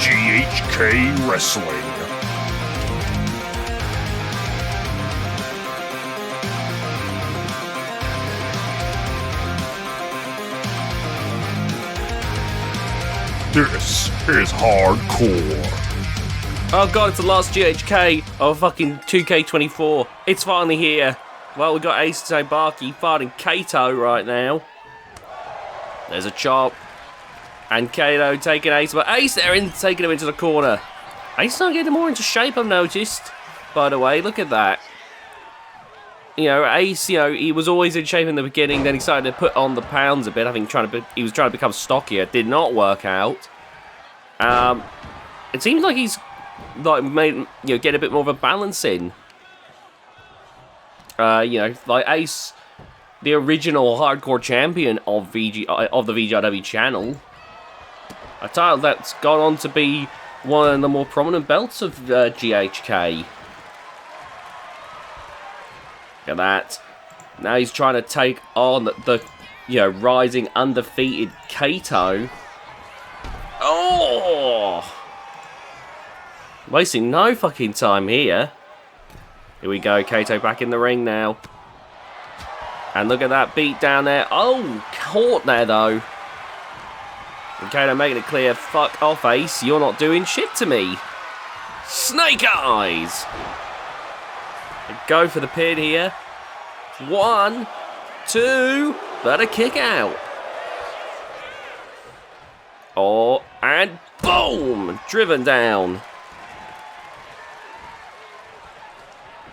GHK Wrestling. This is hardcore. Oh god, it's the last GHK of fucking 2K24. It's finally here. Well, we got Ace and Bakke fighting Kato right now. There's a chop. And Kato taking Ace, but Ace there in taking him into the corner. Ace not getting more into shape, I've noticed. By the way, look at that. You know, Ace, you know, he was always in shape in the beginning, then he started to put on the pounds a bit. I think he was trying to become stockier. It did not work out. It seems like he's made, get a bit more of a balance in. Like Ace, the original hardcore champion of the VGIW channel, a title that's gone on to be one of the more prominent belts of GHK. Look at that. Now he's trying to take on the rising undefeated Kato. Oh! Wasting no fucking time here. Here we go, Kato back in the ring now. And look at that beat down there. Oh, caught there though. And Kato making it clear, fuck off Ace, you're not doing shit to me. Snake Eyes! Go for the pin here. 1, 2, but a kick out. Oh, and boom! Driven down.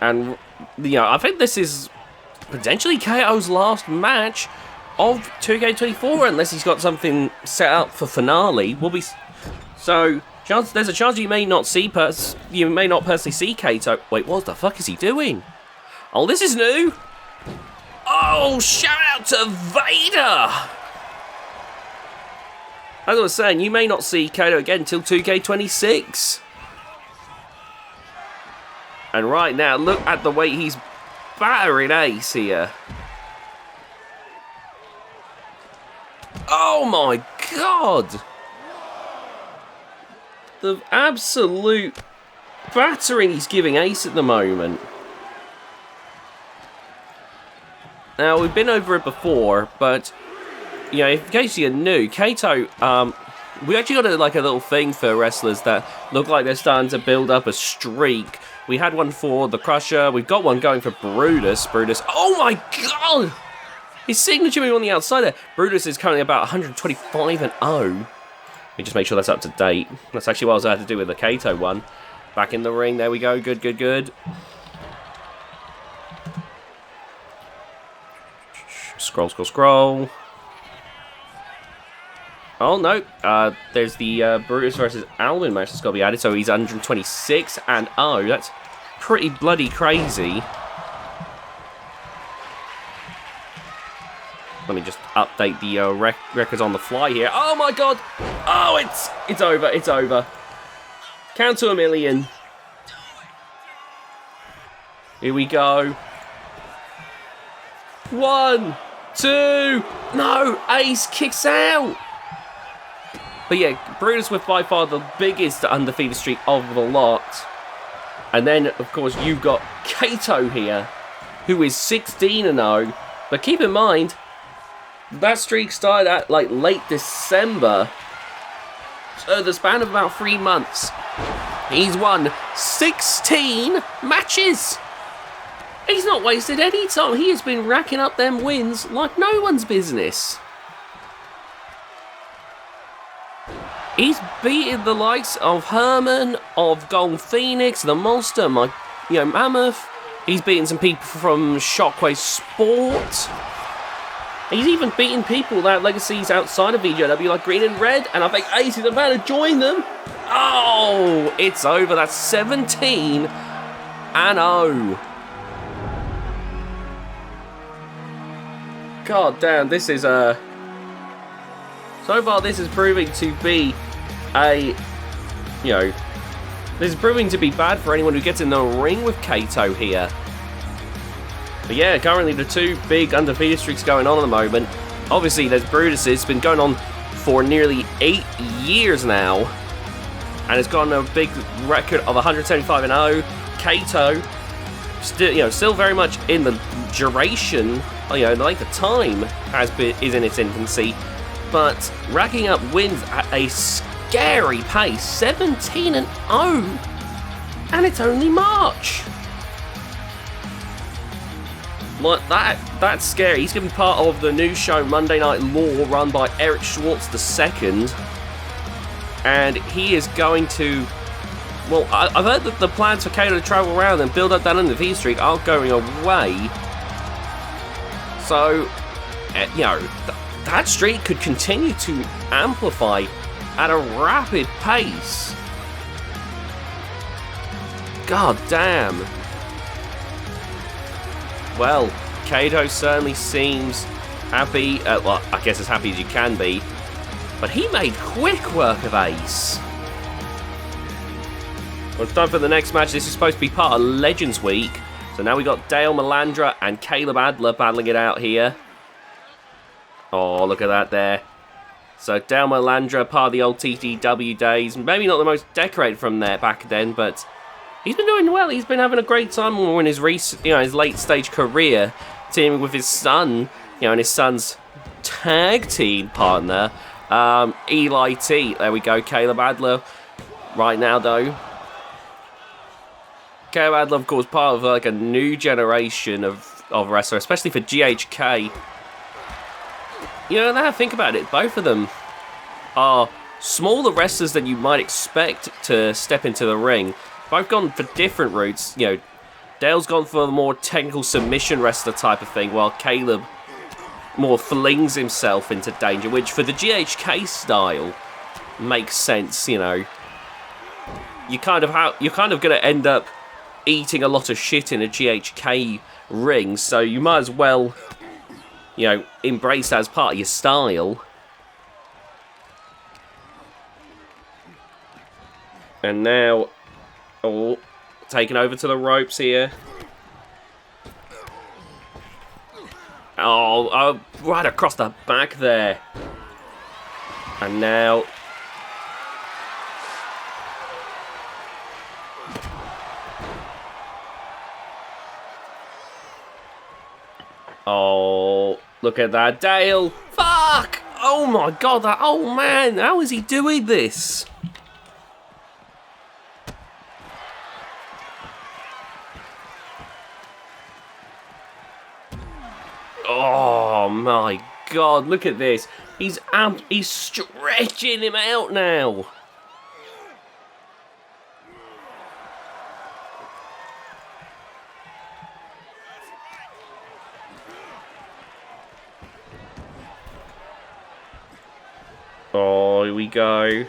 And, I think this is potentially KO's last match of 2K24, unless he's got something set up for finale. So, there's a chance you may not personally see Kato. Wait, what the fuck is he doing? Oh, this is new. Oh, shout out to Vader. As I was saying, you may not see Kato again until 2K26. And right now, look at the way he's battering Ace here. Oh my god! The absolute battering he's giving Ace at the moment. Now, we've been over it before, but, in case you're new, Kato, we actually got a little thing for wrestlers that look like they're starting to build up a streak. We had one for the Crusher. We've got one going for Brutus. Oh my god! His signature move on the outside there. Brutus is currently about 125-0. Let me just make sure that's up to date. That's actually what I was had to do with the Kato one. Back in the ring. There we go. Good. Scroll. Oh, no. There's the Brutus versus Alvin match that's got to be added. So he's 126-0. That's pretty bloody crazy. Let me just update the records on the fly here. Oh, my God. Oh, it's over. Count to 1,000,000. Here we go. 1, 2. No, Ace kicks out. But yeah, Brutus with by far the biggest undefeated streak of the lot. And then, of course, you've got Kato here, who is 16-0. But keep in mind, that streak started at late December. So the span of about 3 months, he's won 16 matches. He's not wasted any time. He has been racking up them wins like no one's business. He's beaten the likes of Herman, of Golden Phoenix, the Monster, Mammoth. He's beaten some people from Shockwave Sport. He's even beaten people that have legacies outside of VGIW, like Green and Red, and I think Ace is about to join them. Oh, it's over. That's 17-0. God damn, this is so far this is proving to be this is proving to be bad for anyone who gets in the ring with Kato here. But yeah, currently the two big undefeated streaks going on at the moment. Obviously, there's Brutus. It's been going on for nearly 8 years now. and has gotten a big record of 175-0. Kato, still very much in the duration, like the time is in its infancy, but racking up wins at a scary pace, 17-0, and it's only March. Like that's scary. He's going to be part of the new show Monday Night Law, run by Eric Schwartz II, and he is going to. Well, I've heard that the plans for Kato to travel around and build up that undefeated streak aren't going away. So, that streak could continue to amplify at a rapid pace. God damn. Well, Kato certainly seems happy. Well, I guess as happy as you can be. But he made quick work of Ace. Well, it's time for the next match. This is supposed to be part of Legends Week. So now we got Dale Melandra and Caleb Adler battling it out here. Oh, look at that there. So Dale Melandra, part of the old TTW days. Maybe not the most decorated from there back then, but he's been doing well. He's been having a great time in his his late stage career, teaming with his son, and his son's tag team partner, Eli T. There we go, Caleb Adler. Right now, though, Caleb Adler, of course, part of like a new generation of wrestler, especially for GHK. Now think about it, both of them are smaller wrestlers than you might expect to step into the ring. Both gone for different routes. Dale's gone for the more technical submission wrestler type of thing, while Caleb more flings himself into danger, which for the GHK style makes sense. You're kind of going to end up eating a lot of shit in a GHK ring, so you might as well, embrace that as part of your style. And now, taking over to the ropes here. Oh, right across the back there. And now, oh, look at that, Dale. Fuck! Oh my god, that old man. How is he doing this? Oh my god, look at this. He's stretching him out now. Oh, here we go.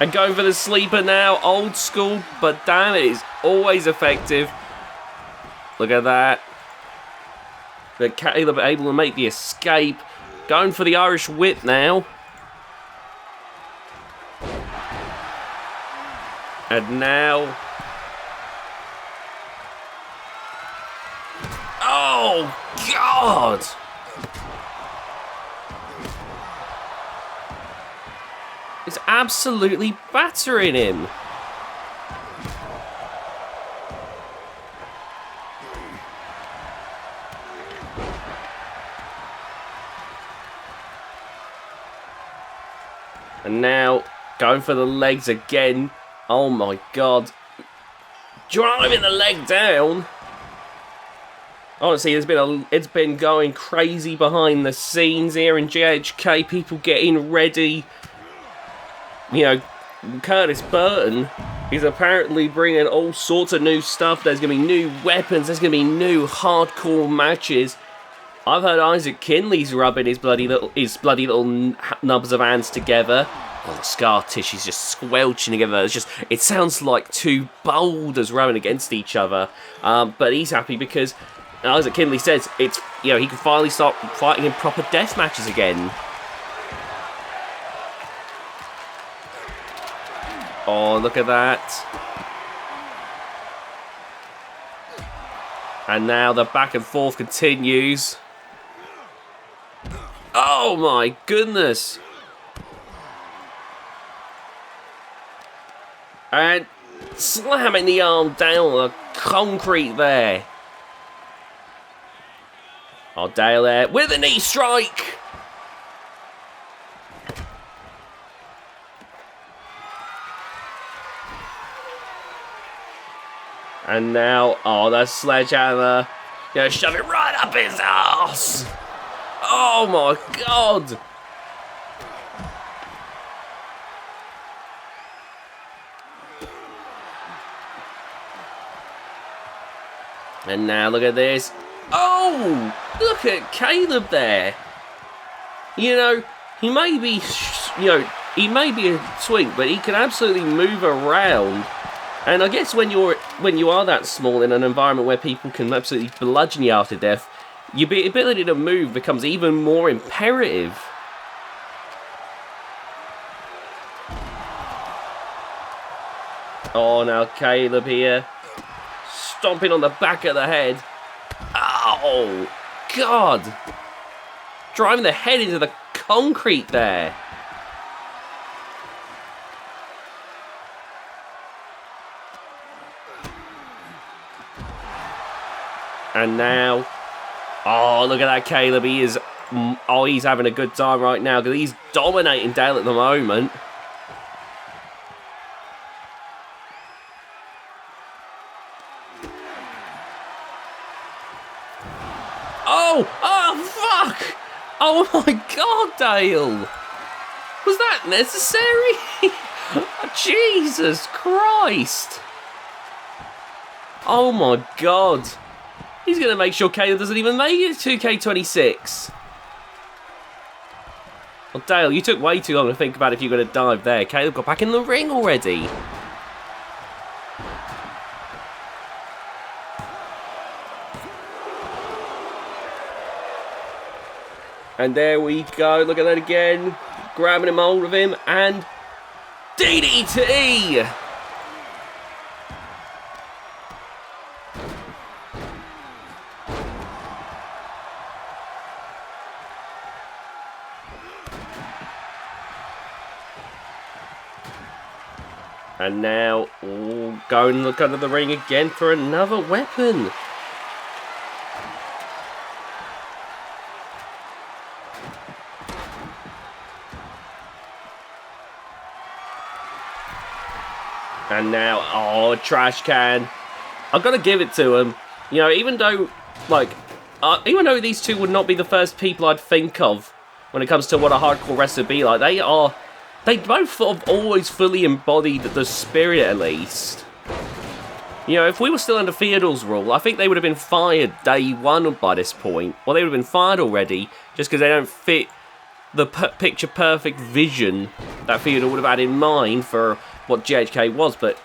And going for the sleeper now. Old school, but damn it, it's always effective. Look at that. But Caleb able to make the escape. Going for the Irish whip now. And now... oh, God! It's absolutely battering him. And now, going for the legs again. Oh my god. Driving the leg down. Honestly, it's been going crazy behind the scenes here in GHK. People getting ready. Curtis Burton is apparently bringing all sorts of new stuff. There's going to be new weapons. There's going to be new hardcore matches. I've heard Isaac Kinley's rubbing his bloody little nubs of hands together. Well, the scar tissue's just squelching together. It sounds like two boulders rubbing against each other. But he's happy because Isaac Kinley says he can finally start fighting in proper death matches again. Oh, look at that. And now the back and forth continues. Oh my goodness. And slamming the arm down on the concrete there. Oh, Dale there with a knee strike. And now, oh, that sledgehammer. Gonna shove it right up his ass. Oh my God. And now look at this. Oh, look at Caleb there. You know, he may be, he may be a twink, but he can absolutely move around. And I guess when you are that small in an environment where people can absolutely bludgeon you after death, your ability to move becomes even more imperative. Oh, now Caleb here. Stomping on the back of the head. Oh, God. Driving the head into the concrete there. And now, oh, look at that Caleb. He's having a good time right now because he's dominating Dale at the moment. Oh, fuck! Oh my God, Dale! Was that necessary? Jesus Christ! Oh my God! He's going to make sure Caleb doesn't even make it to 2K26. Well, Dale, you took way too long to think about if you're going to dive there. Caleb got back in the ring already. And there we go. Look at that again. Grabbing him hold of him. And DDT! And now, go and look under the ring again for another weapon. And now, oh, trash can. I've got to give it to him. You know, even though these two would not be the first people I'd think of when it comes to what a hardcore wrestler would be like, they both sort of always fully embodied the spirit, at least. You know, if we were still under Theodore's rule, I think they would have been fired day one by this point. Well, they would have been fired already, just because they don't fit the picture-perfect vision that Theodore would have had in mind for what GHK was. But,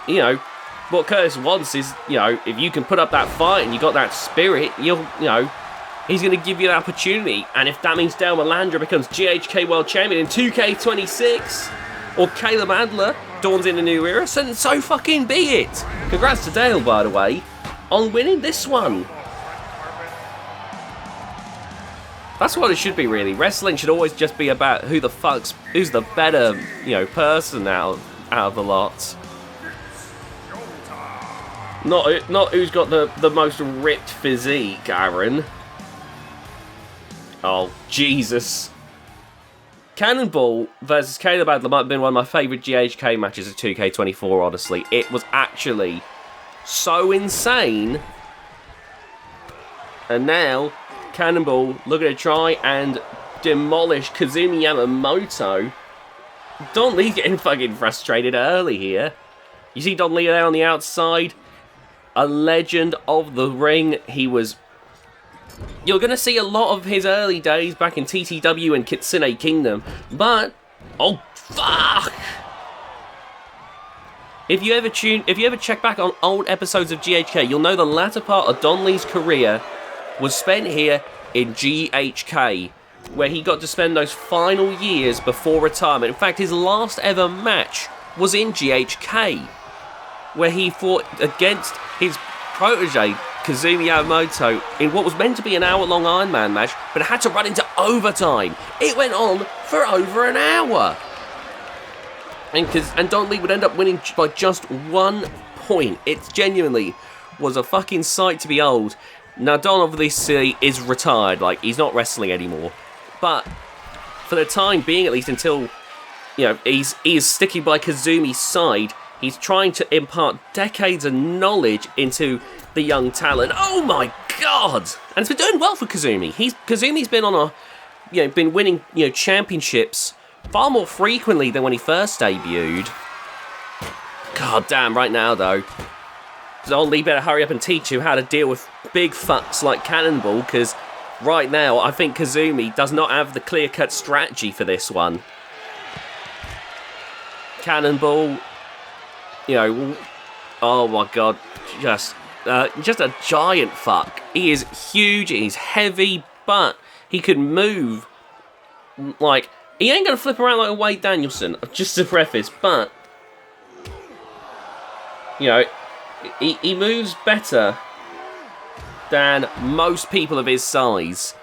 you know, what Curtis wants is, you know, if you can put up that fight and you got that spirit, he's going to give you an opportunity. And if that means Dale Melandra becomes GHK World Champion in 2K26, or Caleb Adler dawns in a new era, so fucking be it. Congrats to Dale, by the way, on winning this one. That's what it should be, really. Wrestling should always just be about who's the better, person out of the lot. Not who's got the most ripped physique, Aaron. Oh, Jesus. Cannonball versus Caleb Adler might have been one of my favourite GHK matches of 2K24, honestly. It was actually so insane. And now, Cannonball looking to try and demolish Kazumi Yamamoto. Don Lee getting fucking frustrated early here. You see Don Lee there on the outside. A legend of the ring. You're going to see a lot of his early days back in TTW and Kitsune Kingdom. But, oh, fuck! If you ever check back on old episodes of GHK, you'll know the latter part of Don Lee's career was spent here in GHK, where he got to spend those final years before retirement. In fact, his last ever match was in GHK, where he fought against his protege, Kazumi Yamamoto, in what was meant to be an hour-long Iron Man match, but it had to run into overtime. It went on for over an hour. And Don Lee would end up winning by just 1 point. It genuinely was a fucking sight to behold. Now, Don obviously is retired, like, he's not wrestling anymore. But for the time being, at least until, you know, he is sticking by Kazumi's side, he's trying to impart decades of knowledge into the young talent. Oh my god! And it's been doing well for Kazumi. Kazumi's been on been winning, championships far more frequently than when he first debuted. God damn, right now though, Don Lee better hurry up and teach you how to deal with big fucks like Cannonball, because right now I think Kazumi does not have the clear-cut strategy for this one. Cannonball, oh my god, just a giant fuck. He is huge, he's heavy, but he can move. Like, he ain't gonna flip around like a Wade Danielson, just to preface, but, he moves better than most people of his size.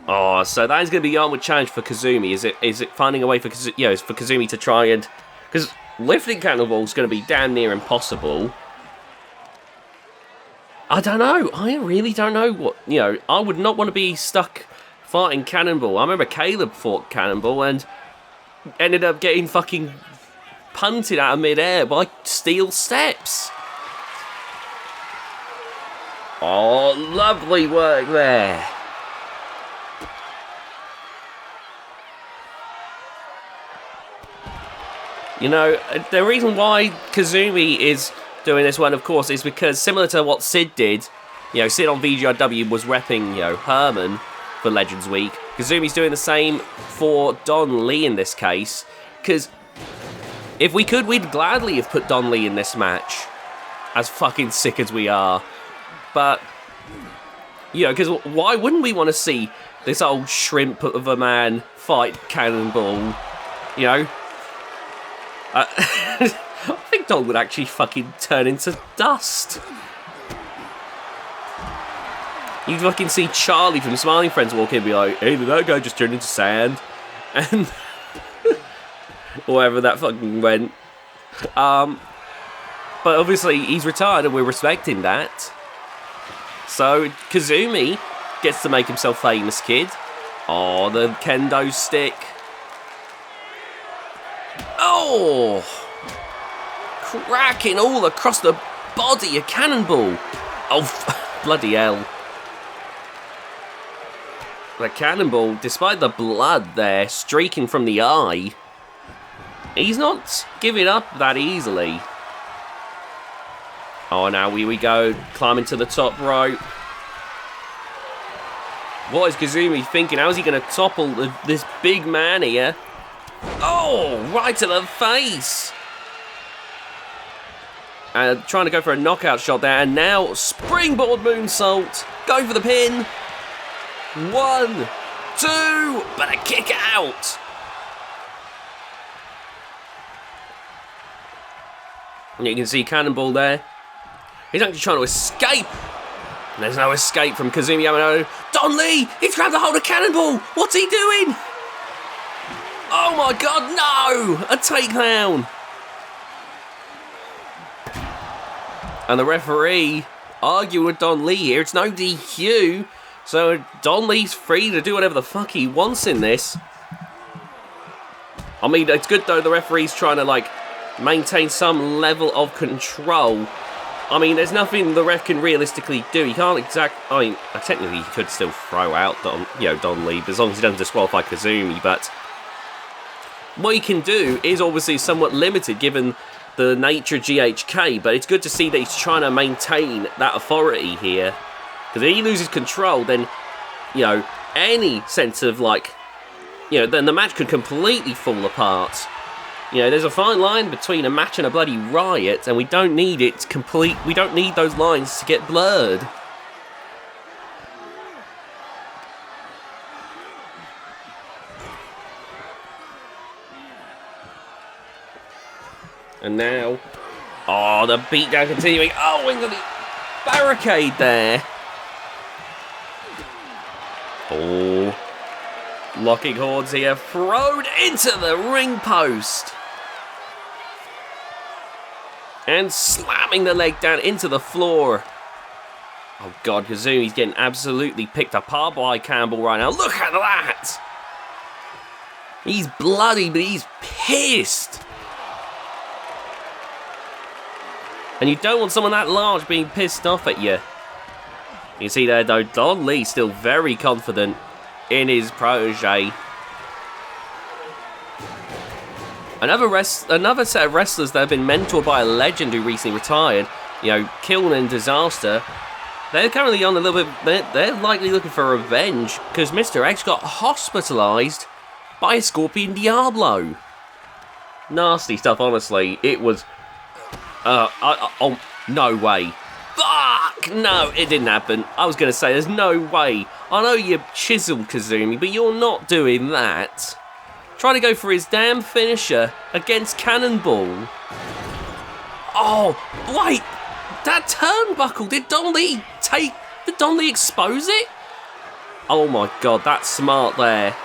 Oh, so that is going to be the onward challenge for Kazumi. Is it finding a way for Kazumi to try and... Because lifting Cannonball is going to be damn near impossible. I don't know. I really don't know what... I would not want to be stuck fighting Cannonball. I remember Caleb fought Cannonball and ended up getting fucking punted out of midair by steel steps. Oh, lovely work there. The reason why Kazumi is doing this one, of course, is because similar to what Sid did, Sid on VGIW was repping, Herman for Legends Week. Kazumi's doing the same for Don Lee in this case, because if we could, we'd gladly have put Don Lee in this match, as fucking sick as we are. But, because why wouldn't we want to see this old shrimp of a man fight Cannonball, I think Don would actually fucking turn into dust. You'd fucking see Charlie from Smiling Friends walk in and be like, hey, did that guy just turn into sand? And wherever that fucking went. But obviously he's retired and we're respecting that. So Kazumi gets to make himself famous, kid. Oh, the kendo stick. Oh! Cracking all across the body, a Cannonball. Oh, bloody hell. The Cannonball, despite the blood there streaking from the eye, he's not giving up that easily. Oh, now we go, climbing to the top rope. What is Kazumi thinking? How is he going to topple this big man here? Oh, right to the face. Trying to go for a knockout shot there, and now springboard moonsault. Going for the pin. 1, 2, but a kick out. And you can see Cannonball there. He's actually trying to escape. And there's no escape from Kazumi Yamamoto. Don Lee, he's grabbed a hold of Cannonball. What's he doing? Oh my god, no! A takedown. And the referee arguing with Don Lee here. It's no DQ. So Don Lee's free to do whatever the fuck he wants in this. I mean, it's good though the referee's trying to maintain some level of control. I mean, there's nothing the ref can realistically do. He can't I mean, technically he could still throw out Don Lee, but as long as he doesn't disqualify Kazumi. But what he can do is obviously somewhat limited given the nature of GHK. But it's good to see that he's trying to maintain that authority here. Because if he loses control, then, any sense of, then the match could completely fall apart. There's a fine line between a match and a bloody riot, and we don't need it we don't need those lines to get blurred. And now, the beatdown continuing. Oh, into the barricade there. Oh. Locking horns here, thrown into the ring post. And slamming the leg down into the floor. Oh God, Kazumi's getting absolutely picked apart by Campbell right now. Look at that! He's bloody, but he's pissed. And you don't want someone that large being pissed off at you. You see there though, Don Lee still very confident in his protege. Another set of wrestlers that have been mentored by a legend who recently retired, you know, Kiln and Disaster. They're currently on a little bit, they're likely looking for revenge because Mr. X got hospitalized by a Scorpion Diablo. Nasty stuff, honestly. It was, oh, no way. Fuck! No, it didn't happen. I was going to say, there's no way. I know you chiseled Kazumi, but you're not doing that. Trying to go for his damn finisher against Cannonball. Oh, wait. That turnbuckle, did Don Lee expose it? Oh my God, that's smart there.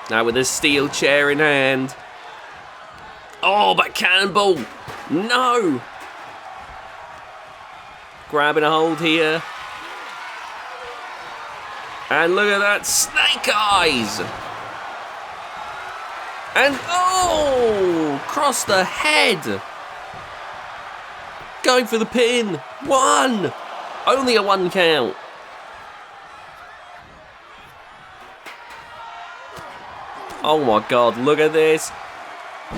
Now with a steel chair in hand. Oh, but Cannonball, no. Grabbing a hold here. And look at that, snake eyes. And oh, cross the head. Going for the pin. One. Only a 1 count. Oh my God, look at this.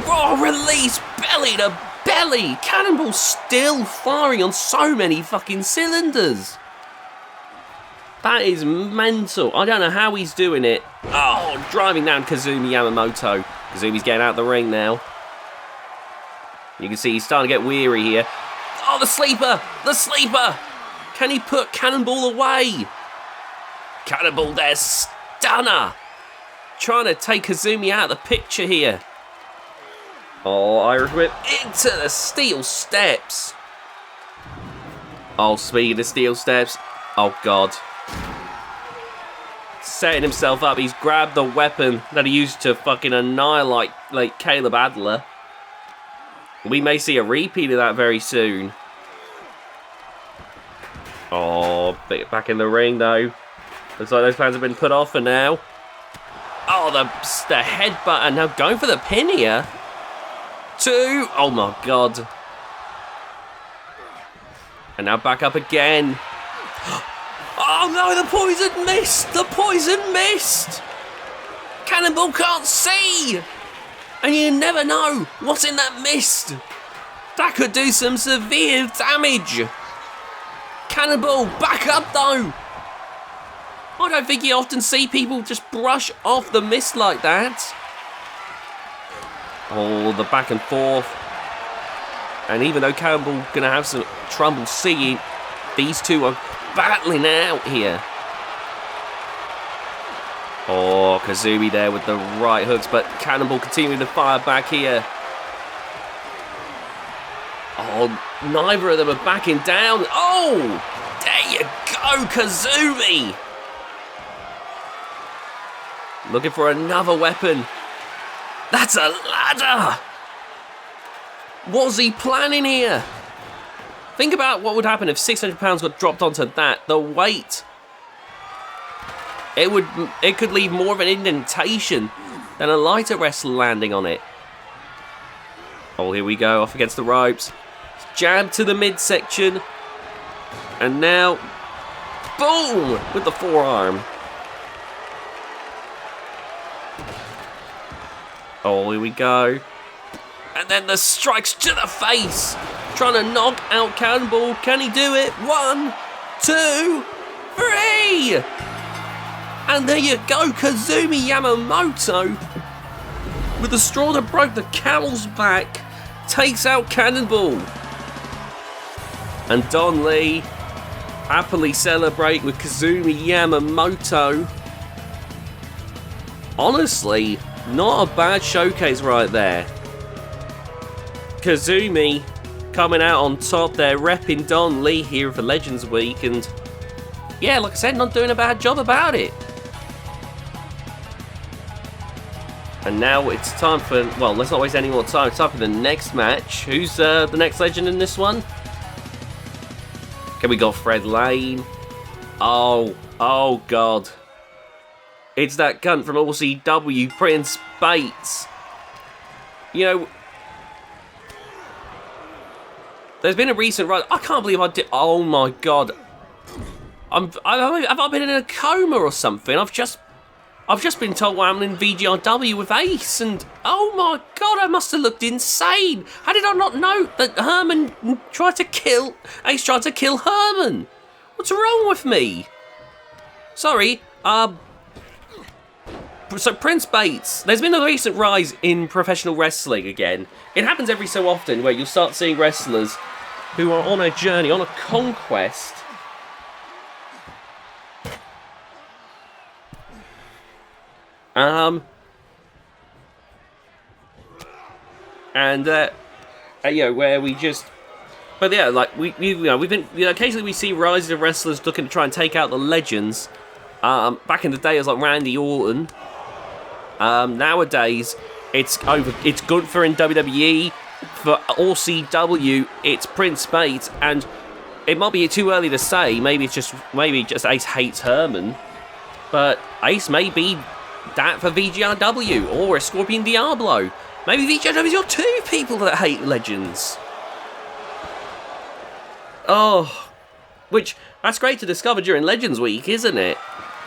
Oh, release belly to belly. Cannonball still firing on so many fucking cylinders. That is mental. I don't know how he's doing it. Oh, driving down Kazumi Yamamoto. Kazumi's getting out of the ring now. You can see he's starting to get weary here. Oh, the sleeper! The sleeper! Can he put Cannonball away? Cannonball there, stunner! Trying to take Kazumi out of the picture here. Oh, Irish whip into the steel steps. Oh, speaking of steel steps. Oh, God. Setting himself up. He's grabbed the weapon that he used to fucking annihilate like Caleb Adler. We may see a repeat of that very soon. Oh, back in the ring though. Looks like those plans have been put off for now. Oh, the headbutt, and now going for the pin here. 2. Oh my God. And now back up again. Oh no, the poison missed! The poison missed! Cannonball can't see! And you never know what's in that mist. That could do some severe damage. Cannonball, back up though. I don't think you often see people just brush off the mist like that. Oh, the back and forth. And even though Cannonball gonna have some trouble seeing, these two are battling out here. Oh, Kazumi there with the right hooks, but Cannonball continuing to fire back here. Oh, neither of them are backing down. Oh, there you go, Kazumi. Looking for another weapon. That's a ladder. What's he planning here? Think about what would happen if 600 pounds got dropped onto that. The weight. It could leave more of an indentation than a lighter wrestler landing on it. Oh, here we go, off against the ropes. Jab to the midsection. And now, boom, with the forearm. Oh, here we go. And then the strikes to the face. Trying to knock out Cannonball. Can he do it? 1, 2, 3. And there you go, Kazumi Yamamoto, with the straw that broke the camel's back, takes out Cannonball. And Don Lee happily celebrate with Kazumi Yamamoto. Honestly, not a bad showcase right there. Kazumi coming out on top there, repping Don Lee here for Legends Week, and yeah, like I said, not doing a bad job about it. And now it's time for, well, let's not waste any more time. It's time for the next match. Who's the next legend in this one? Okay, we got Fred Lane. Oh God. It's that cunt from LCW, Prince Bates. You know, there's been a recent run. I can't believe I did. Oh my God. Have I been in a coma or something? I've just been told I'm in VGIW with Ace, and oh my God, I must have looked insane. How did I not know that Ace tried to kill Herman? What's wrong with me? Sorry, so Prince Bates, there's been a recent rise in professional wrestling again. It happens every so often where you'll start seeing wrestlers who are on a journey, on a conquest. Where we just, but yeah, like we've been, occasionally we see rises of wrestlers looking to try and take out the legends. Back in the day, it was like Randy Orton. Nowadays, it's Gunther in WWE. For RCW, it's Prince Bates, and it might be too early to say. Maybe just Ace hates Herman, but Ace may be that for VGIW or a Scorpion Diablo. Maybe VGIW's got two people that hate legends. Oh, which that's great to discover during Legends Week, isn't it?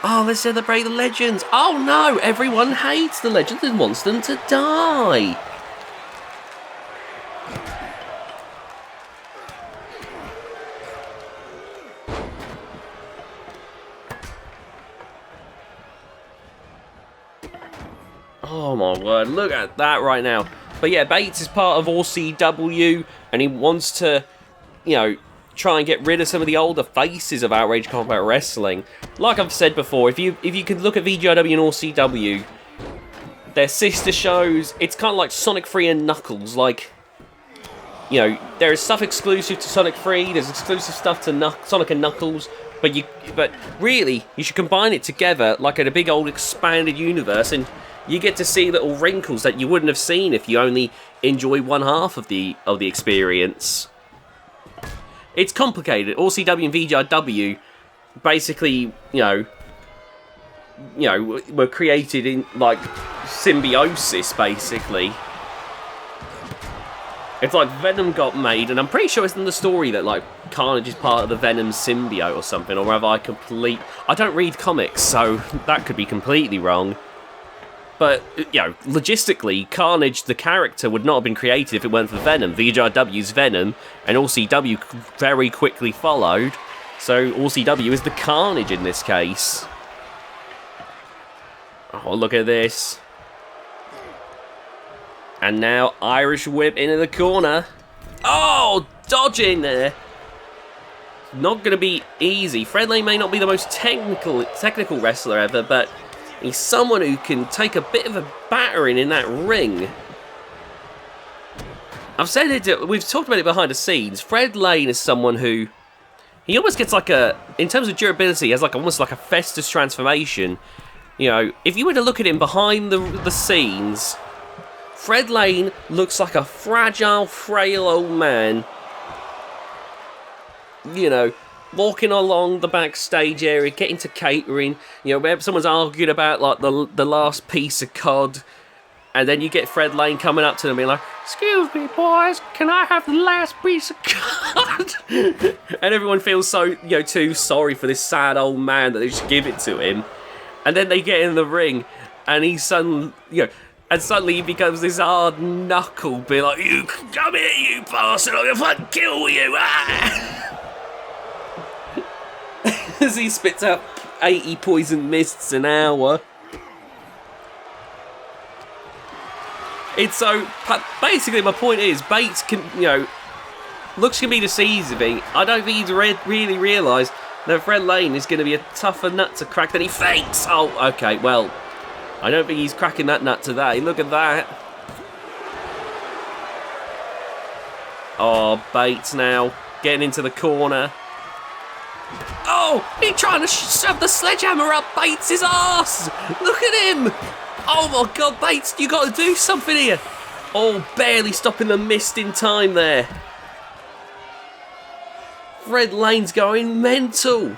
Oh, let's celebrate the legends. Oh no, everyone hates the legends and wants them to die. Oh my word, look at that right now. But yeah, Bates is part of RCW, and he wants to, try and get rid of some of the older faces of Outrage Combat Wrestling. Like I've said before, if you could look at VGIW and RCW, their sister shows, it's kind of like Sonic 3 and Knuckles. Like, there is stuff exclusive to Sonic 3, there's exclusive stuff to Sonic and Knuckles, but really, you should combine it together like in a big old expanded universe, and you get to see little wrinkles that you wouldn't have seen if you only enjoy one half of the experience. It's complicated. RCW and VGIW basically, were created in like symbiosis. Basically, it's like Venom got made, and I'm pretty sure it's in the story that like Carnage is part of the Venom symbiote or something. Or have I don't read comics, so that could be completely wrong. But, logistically, Carnage, the character, would not have been created if it weren't for Venom. VGIW's Venom, and RCW very quickly followed. So, RCW is the Carnage in this case. Oh, look at this. And now, Irish Whip into the corner. Oh, dodging there. Not going to be easy. Fred Lane may not be the most technical wrestler ever, but he's someone who can take a bit of a battering in that ring. I've said it, we've talked about it behind the scenes. Fred Lane is someone who, he almost gets like in terms of durability, he has like almost like a Festus transformation. If you were to look at him behind the scenes, Fred Lane looks like a fragile, frail old man. Walking along the backstage area, getting to catering, where someone's arguing about like the last piece of cod, and then you get Fred Lane coming up to them being like, "Excuse me, boys, can I have the last piece of cod?" And everyone feels so, too sorry for this sad old man that they just give it to him. And then they get in the ring, and he's suddenly, suddenly he becomes this hard knuckle, being like, "You come here, you bastard, I'm gonna fucking kill you!" As he spits out 80 poison mists an hour. It's so... Basically, my point is, Bates can, looks can be deceiving. I don't think he's really realised that Fred Lane is going to be a tougher nut to crack than he thinks. Oh, okay, well, I don't think he's cracking that nut today. Look at that. Oh, Bates now getting into the corner. Oh, he's trying to shove the sledgehammer up Bates' arse. Look at him. Oh my God, Bates, you got to do something here. Oh, barely stopping the mist in time there. Red Lane's going mental.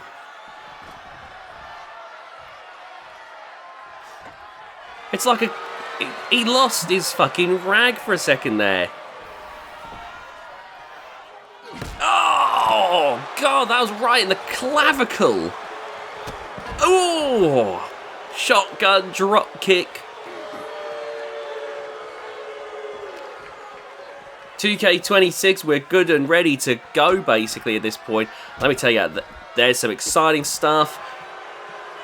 It's like he lost his fucking rag for a second there. Oh, God, that was right in the clavicle. Oh, shotgun drop kick. 2K26, we're good and ready to go, basically, at this point. Let me tell you, there's some exciting stuff.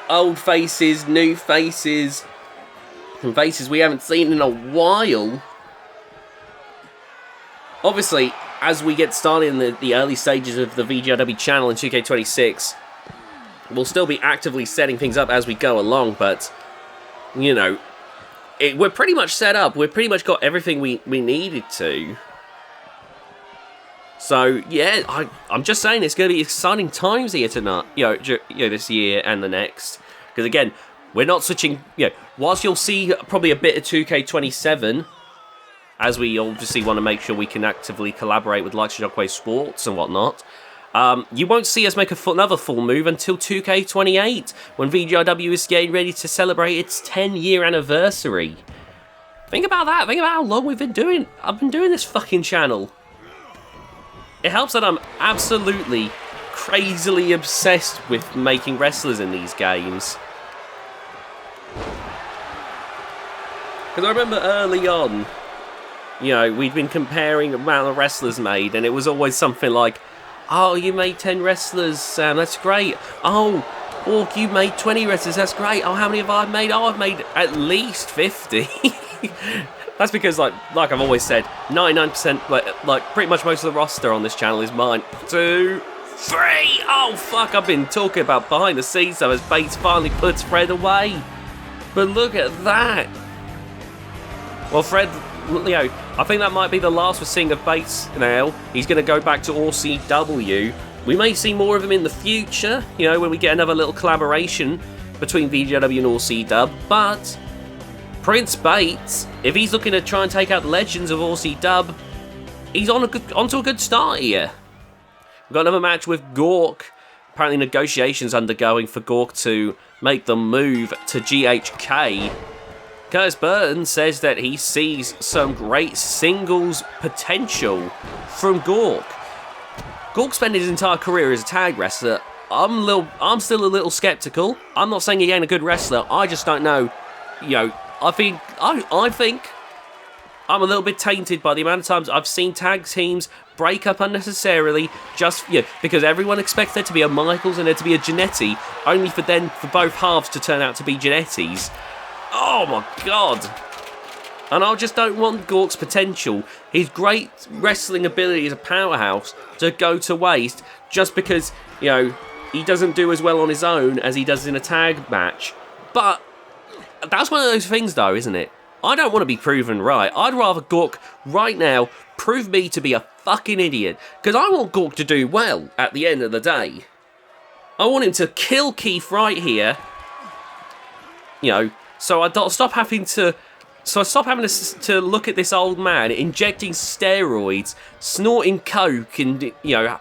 Old faces, new faces, and faces we haven't seen in a while. Obviously, as we get started in the early stages of the VGIW channel in 2K26, we'll still be actively setting things up as we go along, but, you know, we're pretty much set up. We've pretty much got everything we needed to. So, yeah, I'm just saying it's going to be exciting times here tonight, this year and the next. Because, again, we're not switching, whilst you'll see probably a bit of 2K27, as we obviously want to make sure we can actively collaborate with likes of Shockwave Sports and whatnot, you won't see us make another full move until 2K28, when VGIW is getting ready to celebrate its 10-year anniversary. Think about that. Think about how long I've been doing this fucking channel. It helps that I'm absolutely crazily obsessed with making wrestlers in these games. Because I remember early on, we'd been comparing the amount of wrestlers made, and it was always something like, oh, you made 10 wrestlers, Sam, that's great. Oh, Orc, you made 20 wrestlers, that's great. Oh, how many have I made? Oh, I've made at least 50. That's because, like I've always said, 99%, like pretty much most of the roster on this channel is mine. 2, 3. Oh, fuck, I've been talking about behind the scenes, so as Bates finally puts Fred away. But look at that. Well, Fred, I think that might be the last we're seeing of Bates now. He's going to go back to OCW. We may see more of him in the future, when we get another little collaboration between VGIW and OCW, but Prince Bates, if he's looking to try and take out the legends of OCW, he's onto a good start here. We've got another match with Gore. Apparently negotiations undergoing for Gore to make the move to GHK. Curtis Burton says that he sees some great singles potential from Gore. Gore spent his entire career as a tag wrestler. I'm still a little skeptical. I'm not saying he ain't a good wrestler. I just don't know. I think I'm a little bit tainted by the amount of times I've seen tag teams break up unnecessarily just because everyone expects there to be a Michaels and there to be a Jannetty, only for both halves to turn out to be Jannettis. Oh my God. And I just don't want Gore's potential, his great wrestling ability as a powerhouse, to go to waste just because, he doesn't do as well on his own as he does in a tag match. But that's one of those things, though, isn't it? I don't want to be proven right. I'd rather Gork right now prove me to be a fucking idiot, because I want Gork to do well at the end of the day. I want him to kill Keith right here, so I stop having to look at this old man injecting steroids, snorting coke, and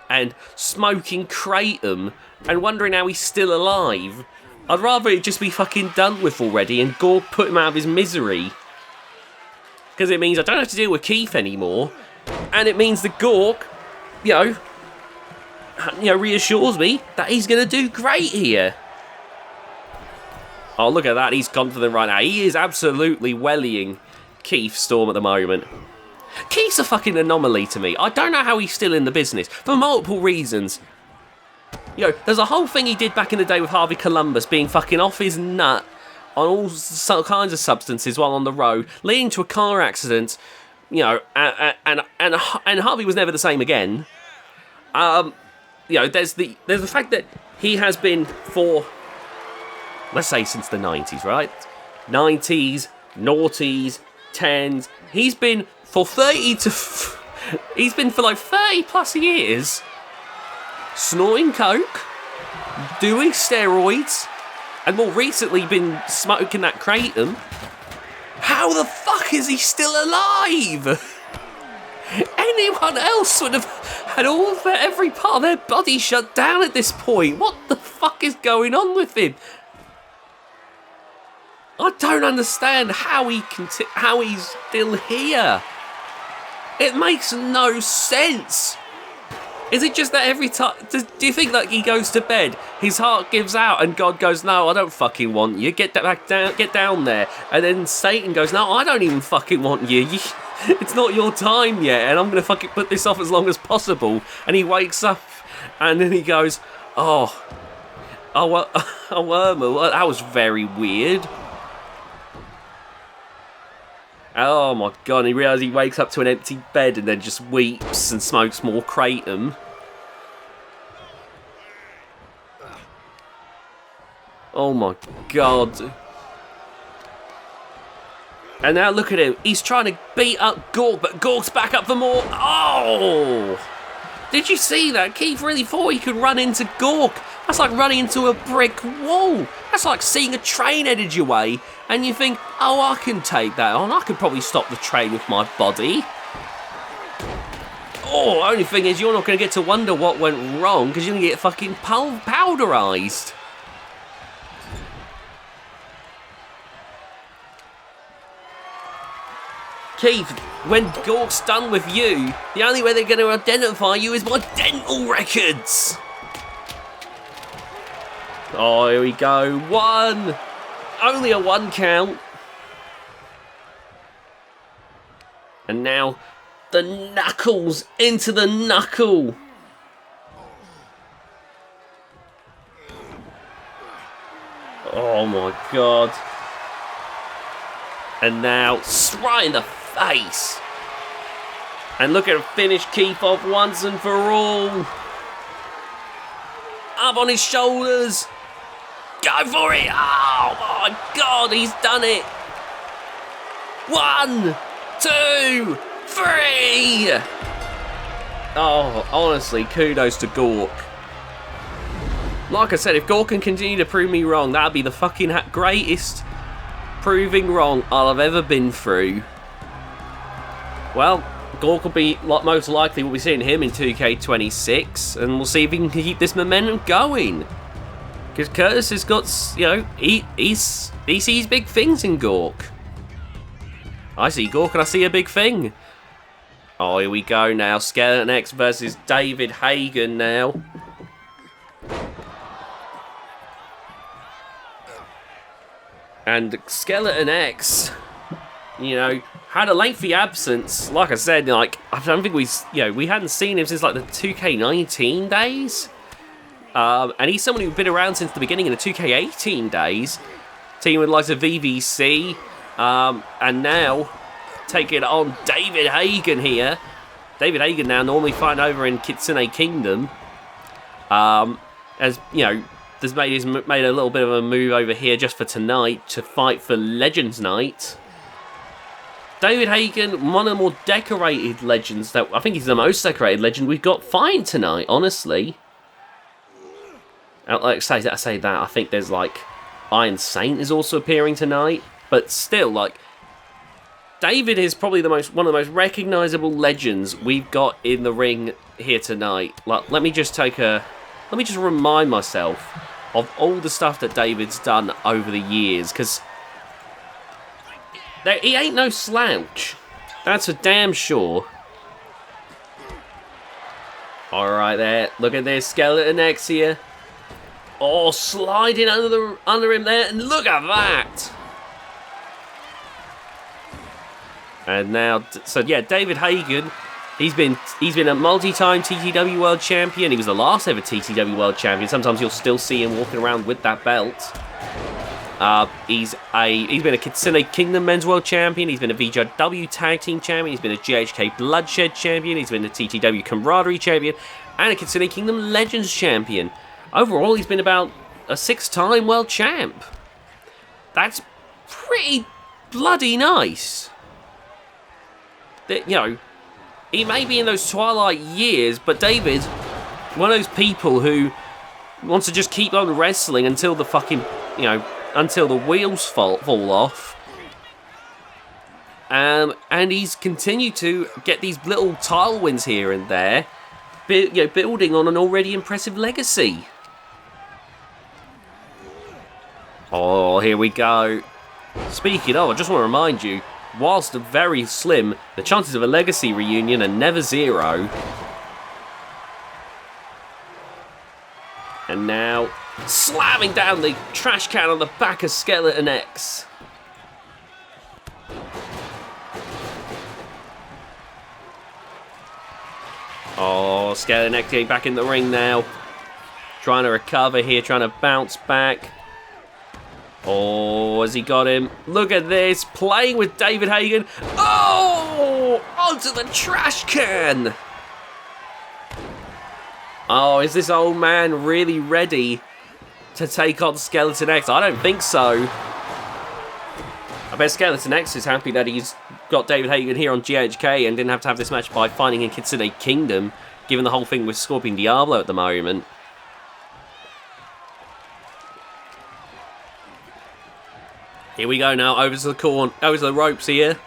and smoking kratom, and wondering how he's still alive. I'd rather it just be fucking done with already and Gore put him out of his misery. Because it means I don't have to deal with Keith anymore. And it means that Gore, reassures me that he's going to do great here. Oh, look at that. He's confident right now. He is absolutely wellying Keith Storm at the moment. Keith's a fucking anomaly to me. I don't know how he's still in the business. For multiple reasons. There's a whole thing he did back in the day with Harvey Columbus being fucking off his nut on all kinds of substances while on the road, leading to a car accident, and Harvey was never the same again. There's the fact that he has been for, let's say, since the 90s, right? 90s, noughties, 10s. He's been for he's been for like 30 plus years snorting coke, doing steroids, and more recently been smoking that kratom. how the fuck is he still alive? Anyone else would have had every part of their body shut down at this point. What the fuck is going on with him? I don't understand how he's still here. It makes no sense. Is it just that every time... Do you think that he goes to bed, his heart gives out and God goes, no, I don't fucking want you. Get down there. And then Satan goes, no, I don't even fucking want you. It's not your time yet and I'm going to fucking put this off as long as possible. And he wakes up and then he goes, oh, Wormel, that was very weird. Oh my god, and he realises he wakes up to an empty bed and then just weeps and smokes more kratom. Oh my god. And now look at him, he's trying to beat up Gore, but Gore's back up for more. Oh! Did you see that? Keith really thought he could run into Gore. That's like running into a brick wall. That's like seeing a train headed your way and you think, oh, I can take that on. I could probably stop the train with my body. Oh, only thing is you're not going to get to wonder what went wrong because you're going to get fucking powderised. Keith, when Gore's done with you, the only way they're going to identify you is by dental records. Oh, here we go. 1. Only a 1 count. And now the knuckles into the knuckle. Oh my god. And now right in the face. And look at him finish Keith off once and for all. Up on his shoulders. Go for it! Oh my god, he's done it! 1, 2, 3! Oh, honestly, kudos to Gore. Like I said, if Gore can continue to prove me wrong, that'd be the fucking greatest proving wrong I'll have ever been through. Well, Gore could be, most likely, we'll be seeing him in 2K26, and we'll see if he can keep this momentum going. Because Curtis has got, you know, he sees big things in Gork. I see Gork and I see a big thing. Oh, here we go now. Skeleton X versus David Hagen now. And Skeleton X, you know, had a lengthy absence. Like I said, like, I don't think we hadn't seen him since like the 2K19 days. And he's someone who's been around since the beginning of the 2K18 days, teaming with like a VVC, and now taking on David Hagen here. David Hagen now normally fighting over in Kitsune Kingdom, as you know, he's made a little bit of a move over here just for tonight to fight for Legends Night. David Hagen, one of the more decorated legends that I think he's the most decorated legend we've got fighting tonight, honestly. Like I say that, I think there's like Iron Saint is also appearing tonight, but still, like, David is probably one of the most recognisable legends we've got in the ring here tonight. Like, let me just remind myself of all the stuff that David's done over the years, because he ain't no slouch. That's for damn sure. Alright there, look at this, Skeleton X here. Oh, sliding under him there, and look at that! And now, so yeah, David Hagen, he's been a multi-time TTW World Champion. He was the last ever TTW World Champion. Sometimes you'll still see him walking around with that belt. He's been a Kitsune Kingdom Men's World Champion. He's been a VGIW Tag Team Champion. He's been a GHK Bloodshed Champion. He's been a TTW Camaraderie Champion and a Kitsune Kingdom Legends Champion. Overall, he's been about a 6-time world champ. That's pretty bloody nice. That, you know, he may be in those twilight years, but David, one of those people who wants to just keep on wrestling until the fucking, you know, until the wheels fall off. And he's continued to get these little tile wins here and there, building on an already impressive legacy. Oh, here we go. Speaking of, I just want to remind you, whilst very slim, the chances of a legacy reunion are never zero. And now, slamming down the trash can on the back of SkeletonX. Oh, SkeletonX getting back in the ring now. Trying to recover here, trying to bounce back. Oh, has he got him? Look at this, playing with David Hagen. Oh, onto the trash can. Oh, is this old man really ready to take on SkeletonX? I don't think so. I bet SkeletonX is happy that he's got David Hagen here on GHK and didn't have to have this match by fighting in Kitsune Kingdom, given the whole thing with Scorpion Diablo at the moment. Here we go now, over to the corner, over to the ropes here.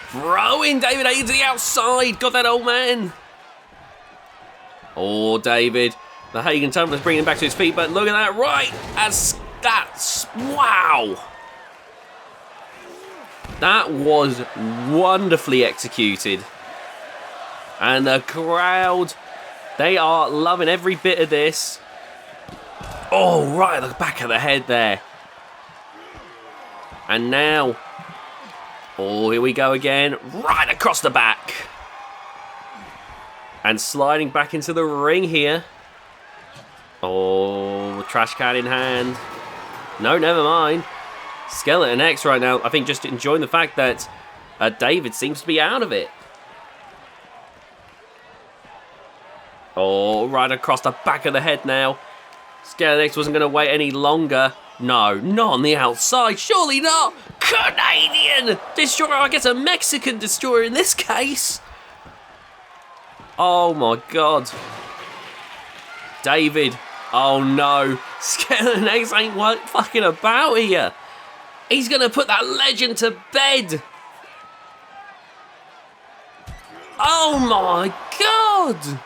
Throwing David Hagen to the outside, got that old man. Oh, David, the Hagen tumbler's bringing him back to his feet, but look at that, right, as that's, wow. That was wonderfully executed. And the crowd, they are loving every bit of this. Oh, right at the back of the head there. And now, oh, here we go again. Right across the back. And sliding back into the ring here. Oh, trash can in hand. No, never mind. SkeletonX right now, I think, just enjoying the fact that David seems to be out of it. Oh, right across the back of the head now. SkeletonX wasn't going to wait any longer. No, not on the outside. Surely not. Canadian Destroyer. I guess a Mexican Destroyer in this case. Oh, my God. David. Oh, no. SkeletonX ain't fucking about here. He's going to put that legend to bed. Oh, my God.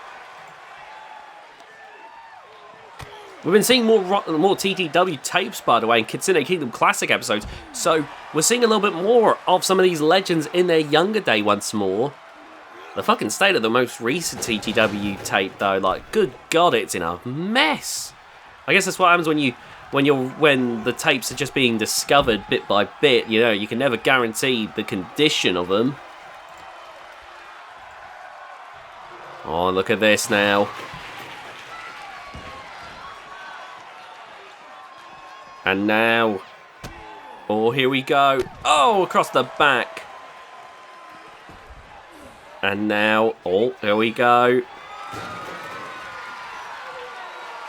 We've been seeing more TTW tapes, by the way, in Kitsune Kingdom Classic episodes, so we're seeing a little bit more of some of these legends in their younger day once more. The fucking state of the most recent TTW tape, though, like, good God, it's in a mess. I guess that's what happens when the tapes are just being discovered bit by bit. You know, you can never guarantee the condition of them. Oh, look at this now. And now, oh, here we go. Oh, across the back. And now, oh, here we go.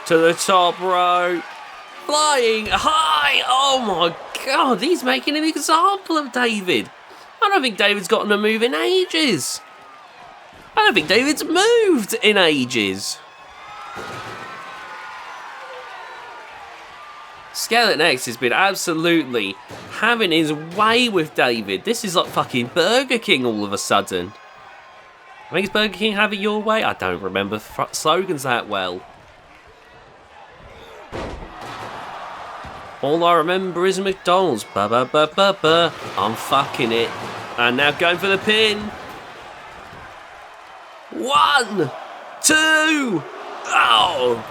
To the top rope. Flying high. Oh, my God. He's making an example of David. I don't think David's gotten a move in ages. I don't think David's moved in ages. SkeletonX has been absolutely having his way with David. This is like fucking Burger King all of a sudden. I think it's Burger King, have it your way? I don't remember slogans that well. All I remember is McDonald's. Ba ba ba ba ba. I'm fucking it. And now going for the pin. 1, 2. Oh.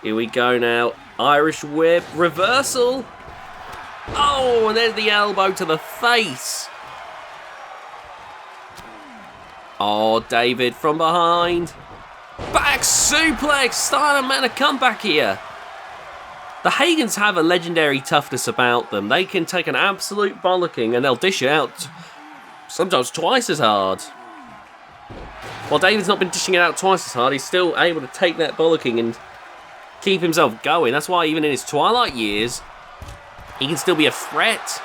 Here we go now. Irish whip. Reversal. Oh, and there's the elbow to the face. Oh, David from behind. Back suplex. Starting a man a comeback here. The Hagens have a legendary toughness about them. They can take an absolute bollocking and they'll dish it out sometimes twice as hard. While David's not been dishing it out twice as hard, he's still able to take that bollocking and keep himself going. That's why even in his twilight years, he can still be a threat,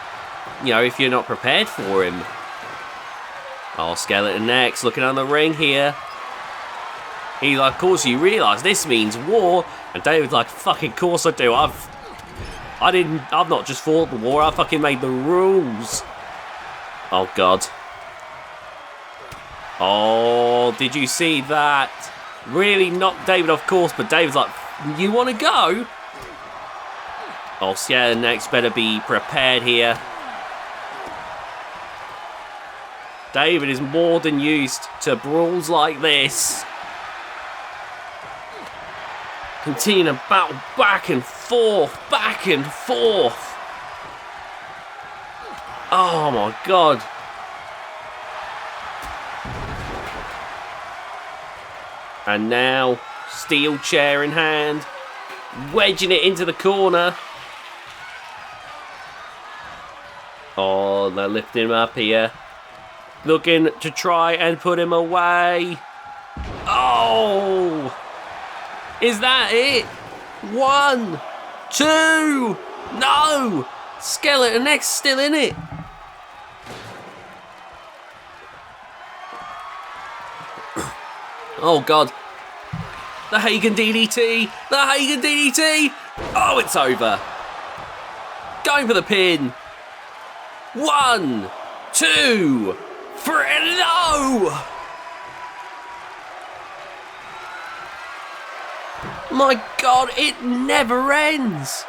you know, if you're not prepared for him. Oh, SkeletonX looking on the ring here. He's like, of course you realise this means war. And David's like, fucking course I do. I've not just fought the war, I fucking made the rules. Oh, God. Oh, did you see that? Really knocked David off course, but David's like, you want to go? Oh, TeknoAxe better be prepared here. David is more than used to brawls like this. Continue to battle back and forth, back and forth. Oh my God. And now, steel chair in hand, wedging it into the corner. Oh, they're lifting him up here. Looking to try and put him away. Oh! Is that it? 1, 2, no! TeknoAxe still in it. Oh, God. The Hagen DDT! The Hagen DDT! Oh, it's over. Going for the pin. 1, 2, 3, no! My God, it never ends.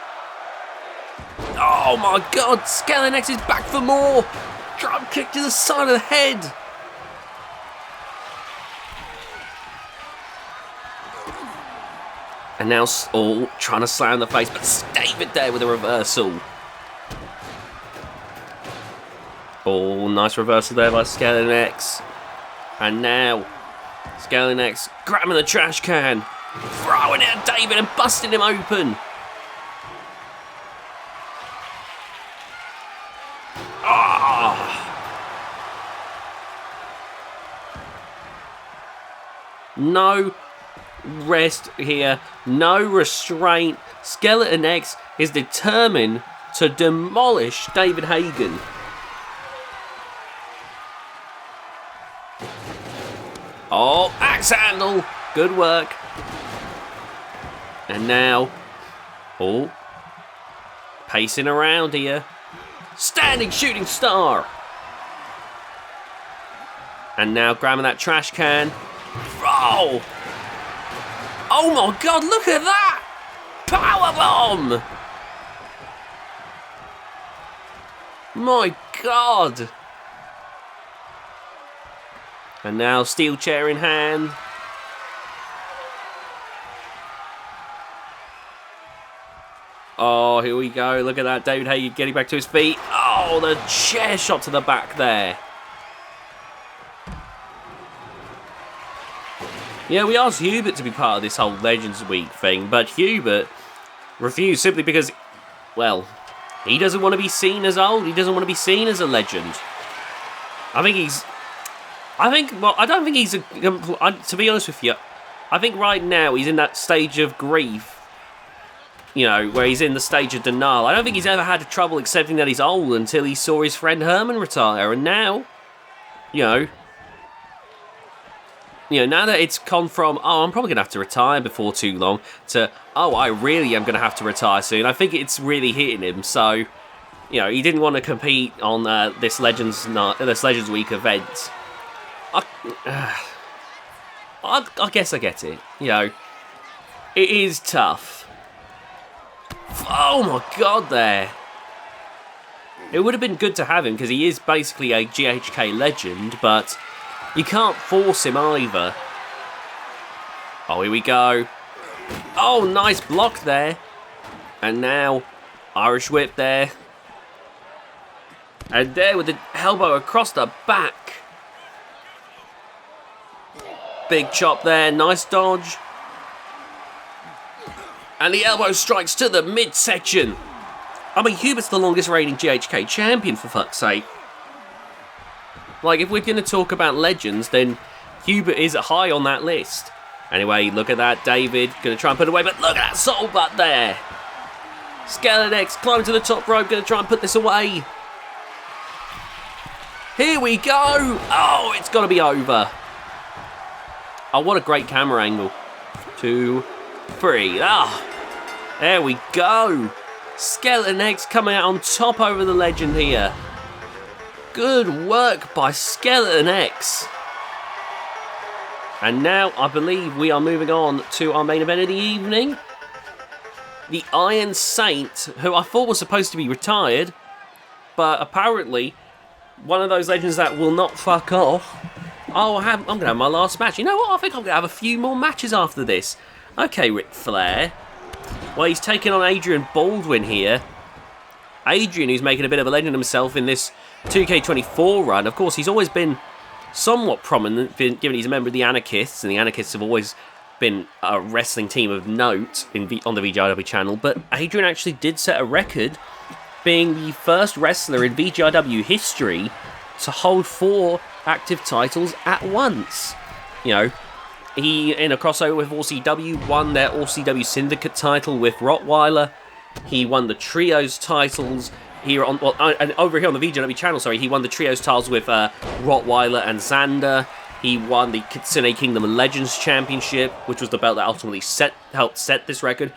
Oh my God, TeknoAxe is back for more. Drop kick to the side of the head. And now, trying to slam the face, but David there with a reversal. Oh, nice reversal there by TeknoAxe. And now, TeknoAxe grabbing the trash can, throwing it at David and busting him open. No rest here, no restraint. TeknoAxe is determined to demolish David Hagen. Oh, axe handle, good work. And now, pacing around here. Standing shooting star. And now grabbing that trash can. Throw! Oh my God, look at that! Powerbomb! My God! And now steel chair in hand. Oh, here we go. Look at that. David Hagen getting back to his feet. Oh, the chair shot to the back there. Yeah, we asked Hubert to be part of this whole Legends Week thing, but Hubert refused simply because, well, he doesn't want to be seen as old. He doesn't want to be seen as a legend. I don't think he's to be honest with you, I think right now he's in that stage of grief, you know, where he's in the stage of denial. I don't think he's ever had trouble accepting that he's old until he saw his friend Herman retire, and now, now that it's gone from, oh, I'm probably going to have to retire before too long, to, oh, I really am going to have to retire soon, I think it's really hitting him. So, he didn't want to compete on this Legends Week event. I guess I get it. It is tough. Oh my God, there. It would have been good to have him because he is basically a GHK legend, but you can't force him either. Oh, here we go. Oh, nice block there. And now, Irish whip there. And there with the elbow across the back. Big chop there, nice dodge. And the elbow strikes to the midsection. I mean, Hubert's the longest reigning GHK champion, for fuck's sake. Like, if we're going to talk about legends, then Hubert is high on that list. Anyway, look at that, David. Going to try and put it away, but look at that soul butt there. TeknoAxe climbing to the top rope, going to try and put this away. Here we go. Oh, it's got to be over. Oh, what a great camera angle. 2, 3. Ah, there we go. Skeleton X coming out on top over the legend here. Good work by Skeleton X. And now I believe we are moving on to our main event of the evening. The Iron Saint, who I thought was supposed to be retired, but apparently one of those legends that will not fuck off. Oh, I'm going to have my last match. You know what? I think I'm going to have a few more matches after this. Okay, Ric Flair. Well, he's taking on Adrian Baldwin here. Adrian, who's making a bit of a legend himself in this 2K24 run. Of course, he's always been somewhat prominent, given he's a member of the Anarchists, and the Anarchists have always been a wrestling team of note on the VGIW channel. But Adrian actually did set a record, being the first wrestler in VGIW history to hold 4 active titles at once. You know, he, in a crossover with OCW, won their OCW Syndicate title with Rottweiler. He won the Trios titles here on, and over here on the VGIW channel, sorry, he won the Trios titles with Rottweiler and Xander. He won the Kitsune Kingdom Legends Championship, which was the belt that ultimately helped set this record.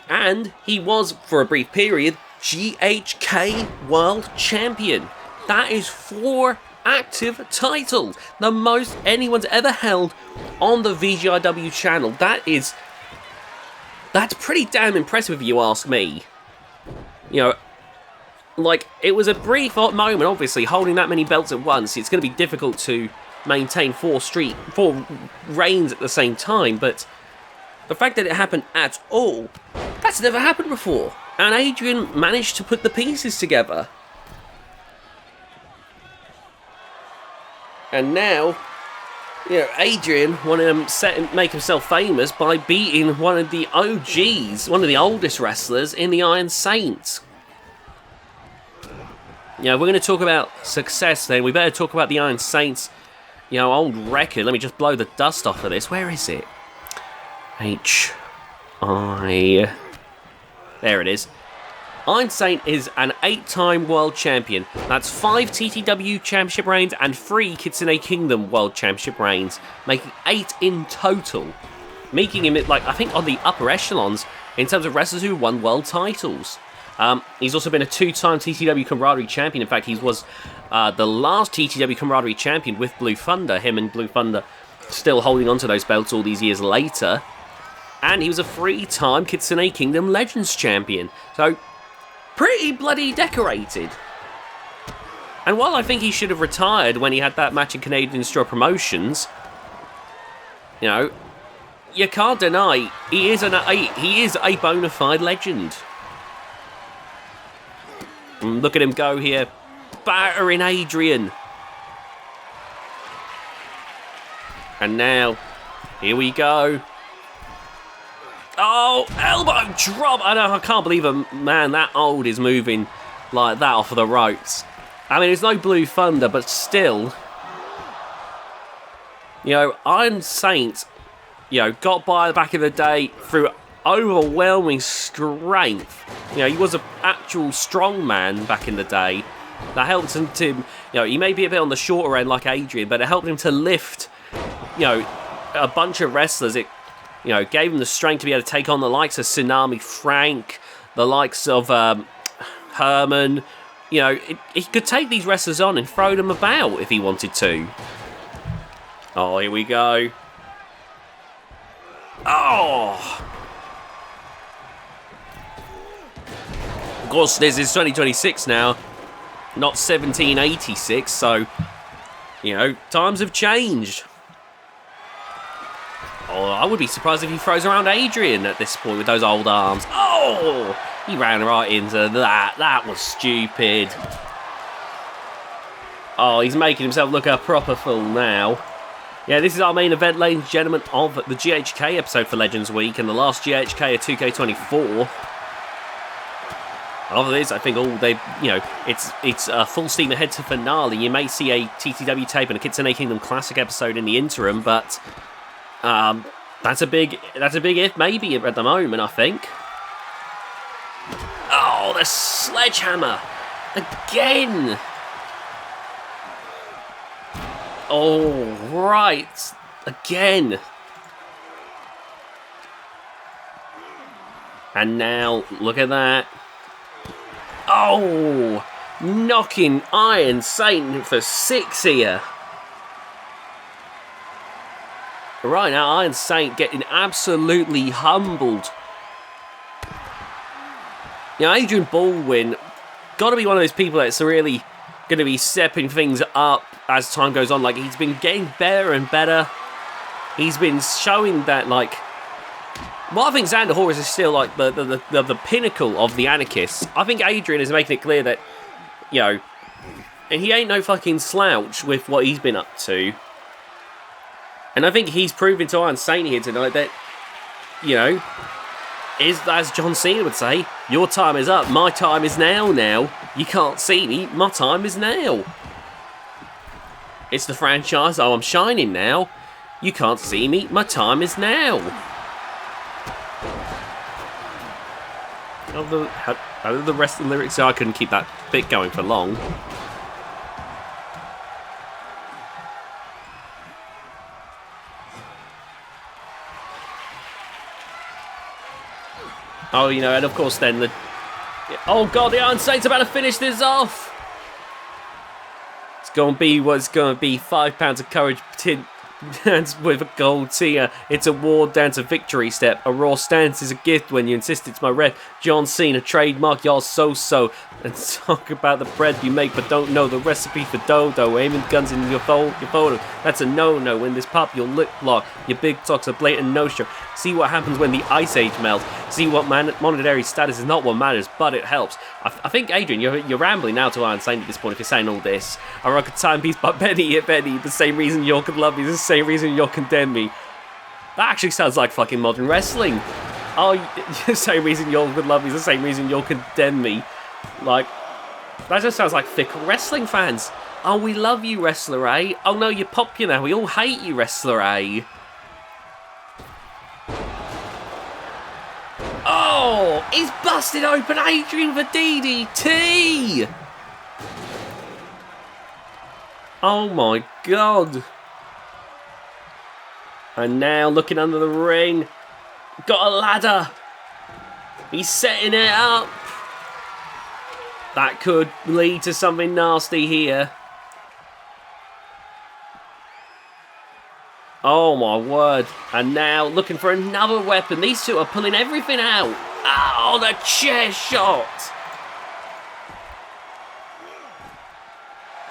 And he was, for a brief period, GHK World Champion. That is 4 active titles, the most anyone's ever held on the VGIW channel. That's pretty damn impressive if you ask me. You know, like, it was a brief moment, obviously, holding that many belts at once. It's going to be difficult to maintain 4 reigns at the same time, but the fact that it happened at all, that's never happened before. And Adrian managed to put the pieces together. And now, you know, Adrian wanted to make himself famous by beating one of the OGs, one of the oldest wrestlers in the Iron Saints. You know, we're going to talk about success then. We better talk about the Iron Saints, you know, old record. Let me just blow the dust off of this. Where is it? There it is. Iron Saint is an 8-time world champion. That's 5 TTW championship reigns and 3 Kitsune Kingdom world championship reigns, making 8 in total. Making him, like, I think, on the upper echelons in terms of wrestlers who won world titles. He's also been a 2-time TTW Camaraderie champion. In fact, he was the last TTW Camaraderie champion with Blue Thunder. Him and Blue Thunder still holding on to those belts all these years later. And he was a 3-time Kitsune Kingdom Legends champion. So, pretty bloody decorated. And while I think he should have retired when he had that match in Canadian Straw Promotions, you know, you can't deny he is a bona fide legend. And look at him go here, battering Adrian. And now, here we go. Oh, elbow drop! I can't believe a man that old is moving like that off of the ropes. I mean, it's no Blue Thunder, but still. You know, Iron Saint, you know, got by back in the day through overwhelming strength. You know, he was an actual strong man back in the day. That helped him to, you know, he may be a bit on the shorter end like Adrian, but it helped him to lift, you know, a bunch of wrestlers. It, you know, gave him the strength to be able to take on the likes of Tsunami Frank, the likes of Herman. You know, he could take these wrestlers on and throw them about if he wanted to. Oh, here we go. Oh! Of course, this is 2026 now, not 1786, so, you know, times have changed. Oh, I would be surprised if he throws around Adrian at this point with those old arms. Oh! He ran right into that. That was stupid. Oh, he's making himself look a proper fool now. Yeah, this is our main event, ladies and gentlemen, of the GHK episode for Legends Week, and the last GHK of 2K24. After this, I think it's a full steam ahead to finale. You may see a TTW tape and a Kitsune Kingdom Classic episode in the interim, but that's a big if maybe at the moment, I think. Oh, the sledgehammer again. Oh, right. Again. And now, look at that. Oh, knocking Iron Saint for 6 here. Right now, Iron Saint getting absolutely humbled. You know, Adrian Baldwin, got to be one of those people that's really going to be stepping things up as time goes on. Like, he's been getting better and better. He's been showing that, like... Well, I think Xander Horus is still, like, the pinnacle of the Anarchists. I think Adrian is making it clear that, you know, he ain't no fucking slouch with what he's been up to. And I think he's proving to Iron Saint here tonight that, you know, is, as John Cena would say, your time is up, my time is now. You can't see me, my time is now. It's the franchise, oh, I'm shining now. You can't see me, my time is now. How did the rest of the lyrics? I couldn't keep that bit going for long. Oh, you know, and of course then the... Oh god, the Iron Saint's about to finish this off! It's gonna be what's gonna be. 5 pounds of courage dance with a gold tier. It's a war dance, a victory step. A raw stance is a gift when you insist it's my rep. John Cena, trademark, y'all so-so. And talk about the bread you make but don't know the recipe for dodo. Aiming guns in your photo. That's a no-no. When this pop, you'll lip lock. Your big talk's a blatant no-show. See what happens when the Ice Age melts. See what monetary status is not what matters, but it helps. I think, Adrian, you're rambling now to Iron Saint at this point if you're saying all this. I rock a timepiece by Benny. The same reason you could love me, the same reason you'll condemn me. That actually sounds like fucking modern wrestling. Oh, the same reason you would love me, the same reason you'll condemn me. Like, that just sounds like fickle wrestling fans. Oh, we love you, Wrestler A. Oh no, you're popular. We all hate you, Wrestler A. Oh, he's busted open Adrian for DDT. Oh my god. And now looking under the ring. Got a ladder. He's setting it up. That could lead to something nasty here. Oh my word. And now looking for another weapon. These two are pulling everything out. Oh, the chair shot.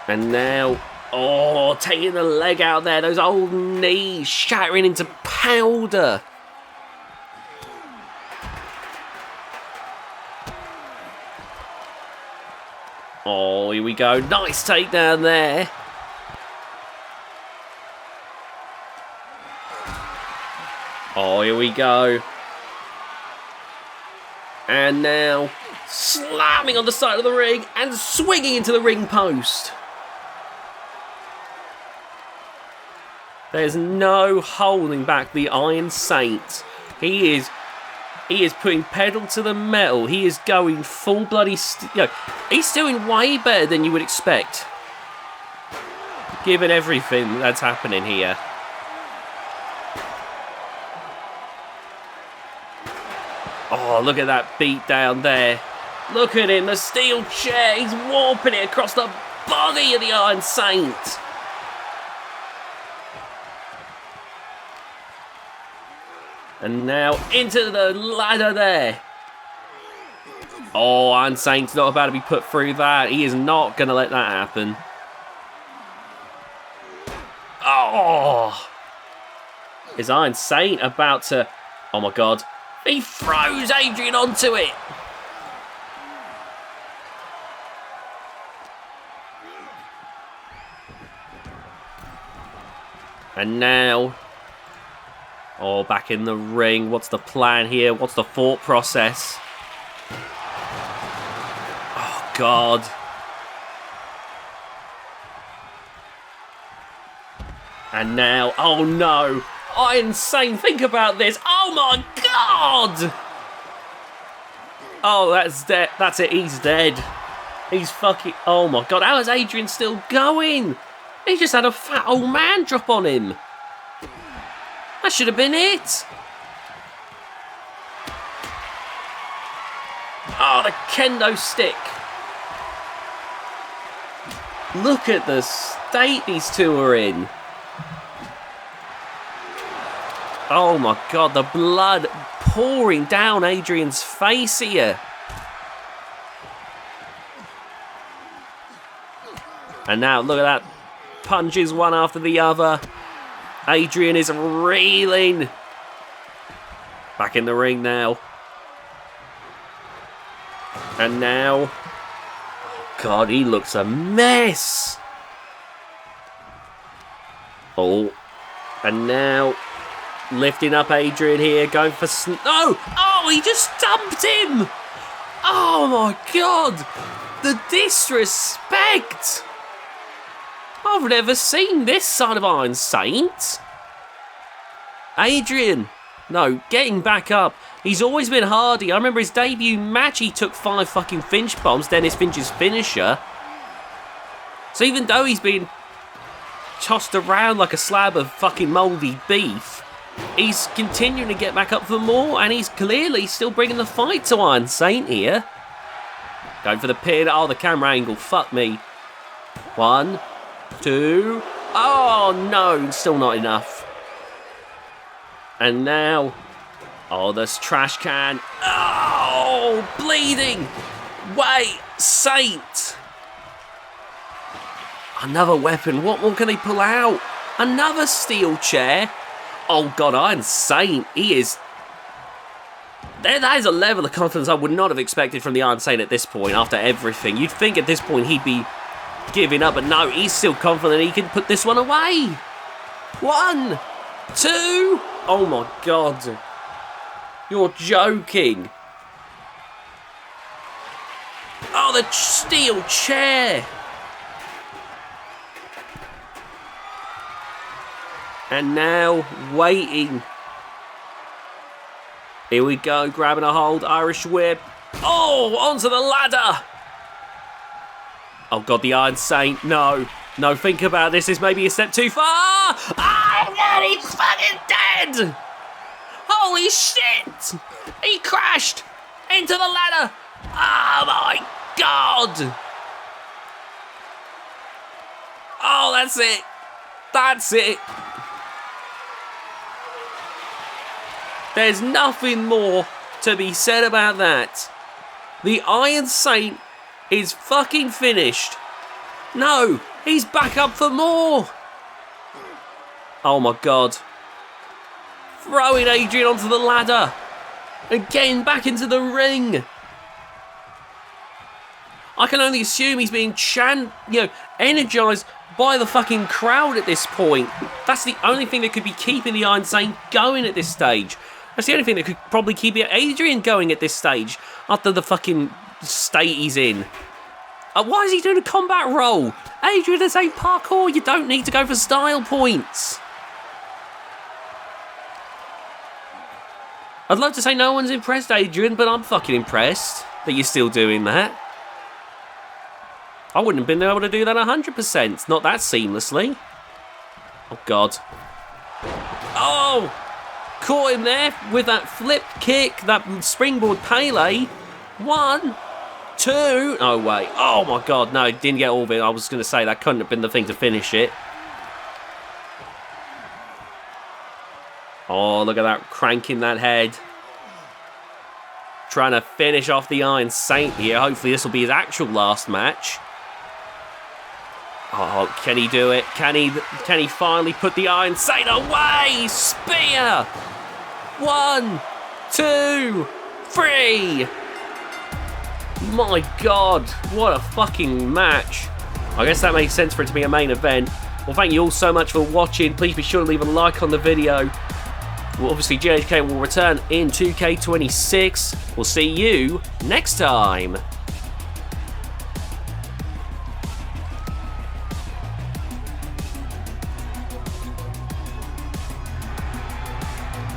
And now, oh, taking the leg out there. Those old knees shattering into powder. Oh, here we go. Nice takedown there. Oh, here we go. And now, slamming on the side of the ring and swinging into the ring post. There's no holding back the Iron Saint. He is putting pedal to the metal. He is going full bloody... he's doing way better than you would expect, given everything that's happening here. Oh, look at that beat down there. Look at him, the steel chair. He's warping it across the body of the Iron Saint. And now into the ladder there. Oh, Iron Saint's not about to be put through that. He is not going to let that happen. Oh! Is Iron Saint about to... Oh my god. He throws Adrian onto it. And now... Oh, back in the ring. What's the plan here? What's the thought process? Oh, God. And now... Oh, no. Iron Saint, think about this. Oh, my God! Oh, that's dead. That's it. He's dead. He's fucking... Oh, my God. How is Adrian still going? He just had a fat old man drop on him. That should have been it. Oh, the kendo stick. Look at the state these two are in. Oh my god, the blood pouring down Adrian's face here. And now, look at that. Punches one after the other. Adrian is reeling. Back in the ring now. And now... oh god, he looks a mess. Oh. And now... lifting up Adrian here, going for... no! Oh, he just dumped him! Oh my god! The disrespect! I've never seen this side of Iron Saint. Adrian, no, getting back up. He's always been hardy. I remember his debut match, he took 5 fucking Finch bombs, Dennis Finch's finisher. So even though he's been tossed around like a slab of fucking mouldy beef, he's continuing to get back up for more, and he's clearly still bringing the fight to Iron Saint here. Going for the pin. Oh, the camera angle. Fuck me. 1, 2. Oh, no. Still not enough. And now... oh, this trash can. Oh, bleeding. Wait, Saint. Another weapon. What more can they pull out? Another steel chair. Oh god, Iron Saint, he is... that is a level of confidence I would not have expected from the Iron Saint at this point, after everything. You'd think at this point he'd be giving up, but no, he's still confident he can put this one away. 1, 2... oh my god. You're joking. Oh, the steel chair. And now, waiting. Here we go, grabbing a hold, Irish whip. Oh, onto the ladder. Oh god, the Iron Saint, no. No, think about this, this may be a step too far. Oh god, he's fucking dead. Holy shit. He crashed into the ladder. Oh my god. Oh, that's it. That's it. There's nothing more to be said about that. The Iron Saint is fucking finished. No, he's back up for more. Oh my god. Throwing Adrian onto the ladder. And getting back into the ring. I can only assume he's being energized by the fucking crowd at this point. That's the only thing that could be keeping the Iron Saint going at this stage. That's the only thing that could probably keep Adrian going at this stage after the fucking state he's in. Why is he doing a combat roll? Adrian, this ain't parkour. You don't need to go for style points. I'd love to say no one's impressed, Adrian, but I'm fucking impressed that you're still doing that. I wouldn't have been able to do that 100%. Not that seamlessly. Oh, God. Oh! Caught him there with that flip kick, that springboard Pele. 1, 2. Oh, wait. Oh, my God. No, didn't get all of it. I was going to say that couldn't have been the thing to finish it. Oh, look at that. Cranking that head. Trying to finish off the Iron Saint here. Hopefully this will be his actual last match. Oh, can he do it? Can he finally put the Iron Saint away? Spear! 1, 2, 3. My God, what a fucking match. I guess that makes sense for it to be a main event. Well, thank you all so much for watching. Please be sure to leave a like on the video. Well, obviously, GHK will return in 2K26. We'll see you next time.